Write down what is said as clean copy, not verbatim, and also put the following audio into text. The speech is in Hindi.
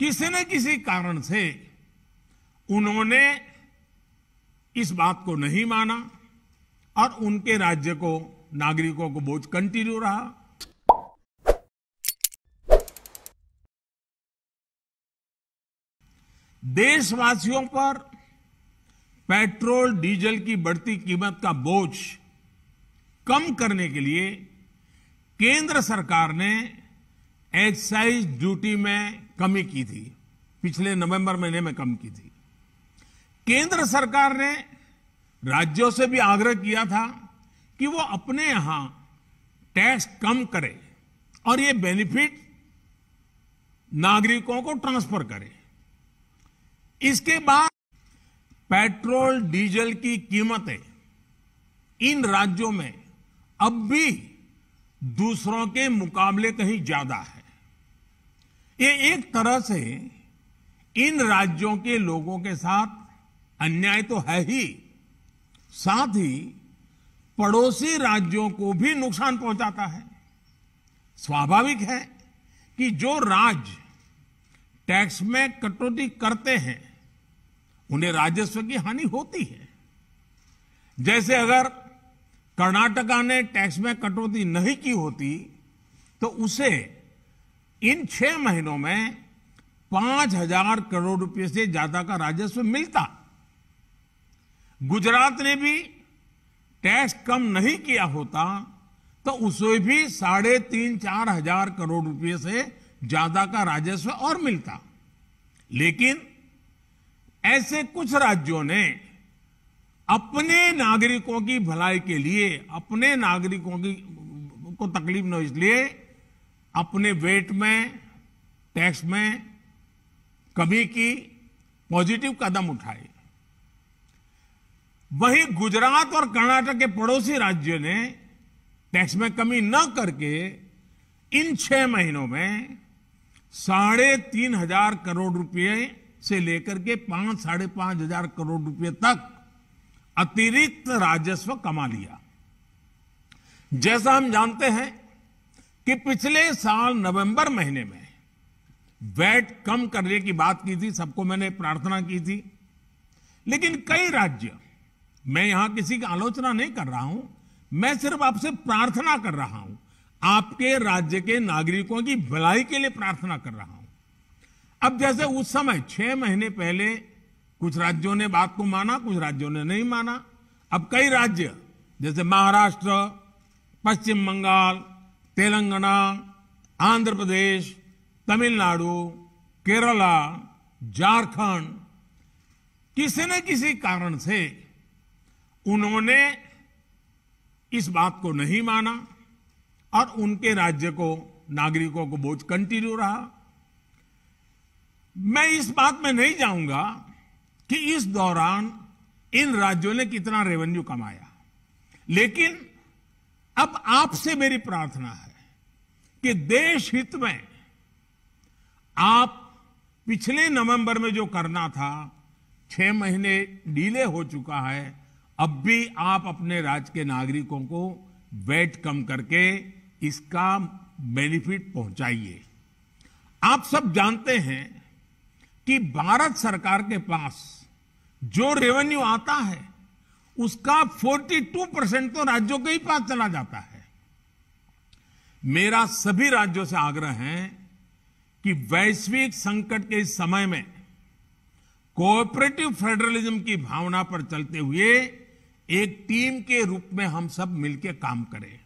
किसी न किसी कारण से उन्होंने इस बात को नहीं माना और उनके राज्य को, नागरिकों को बोझ कंटिन्यू रहा। देशवासियों पर पेट्रोल डीजल की बढ़ती कीमत का बोझ कम करने के लिए केंद्र सरकार ने एक्साइज ड्यूटी में कमी की थी। पिछले नवंबर महीने में कम की थी। केंद्र सरकार ने राज्यों से भी आग्रह किया था कि वो अपने यहां टैक्स कम करे और ये बेनिफिट नागरिकों को ट्रांसफर करे। इसके बाद पेट्रोल डीजल की कीमतें इन राज्यों में अब भी दूसरों के मुकाबले कहीं ज्यादा है। ये एक तरह से इन राज्यों के लोगों के साथ अन्याय तो है ही, साथ ही पड़ोसी राज्यों को भी नुकसान पहुंचाता है। स्वाभाविक है कि जो राज्य टैक्स में कटौती करते हैं उन्हें राजस्व की हानि होती है। जैसे अगर कर्नाटका ने टैक्स में कटौती नहीं की होती तो उसे इन 6 महीनों में 5,000 करोड़ रुपए से ज्यादा का राजस्व मिलता। गुजरात ने भी टैक्स कम नहीं किया होता तो उसे भी 3,500-4 हजार करोड़ रुपए से ज्यादा का राजस्व और मिलता। लेकिन ऐसे कुछ राज्यों ने अपने नागरिकों की भलाई के लिए, अपने नागरिकों को तकलीफ न हो इसलिए अपने वेट में, टैक्स में कमी की, पॉजिटिव कदम उठाए। वहीं गुजरात और कर्नाटक के पड़ोसी राज्यों ने टैक्स में कमी न करके इन 6 महीनों में 3,500 करोड़ रुपए से लेकर के 5,000-5,500 हजार करोड़ रुपए तक अतिरिक्त राजस्व कमा लिया। जैसा हम जानते हैं कि पिछले साल नवंबर महीने में वैट कम करने की बात की थी, सबको मैंने प्रार्थना की थी। लेकिन कई राज्य, मैं यहां किसी की आलोचना नहीं कर रहा हूं, मैं सिर्फ आपसे प्रार्थना कर रहा हूं, आपके राज्य के नागरिकों की भलाई के लिए प्रार्थना कर रहा हूं। अब जैसे उस समय 6 महीने पहले कुछ राज्यों ने बात को माना, कुछ राज्यों ने नहीं माना। अब कई राज्य जैसे महाराष्ट्र, पश्चिम बंगाल, तेलंगाना, आंध्र प्रदेश, तमिलनाडु, केरला, झारखंड, किसी न किसी कारण से उन्होंने इस बात को नहीं माना और उनके राज्य को, नागरिकों को बोझ कंटिन्यू रहा। मैं इस बात में नहीं जाऊंगा कि इस दौरान इन राज्यों ने कितना रेवेन्यू कमाया, लेकिन अब आपसे मेरी प्रार्थना है कि देश हित में आप पिछले नवंबर में जो करना था, 6 महीने डिले हो चुका है, अब भी आप अपने राज्य के नागरिकों को वैट कम करके इसका बेनिफिट पहुंचाइए। आप सब जानते हैं कि भारत सरकार के पास जो रेवेन्यू आता है उसका 42% तो राज्यों के ही पास चला जाता है। मेरा सभी राज्यों से आग्रह है कि वैश्विक संकट के इस समय में कोऑपरेटिव फेडरलिज्म की भावना पर चलते हुए एक टीम के रूप में हम सब मिलकर काम करें।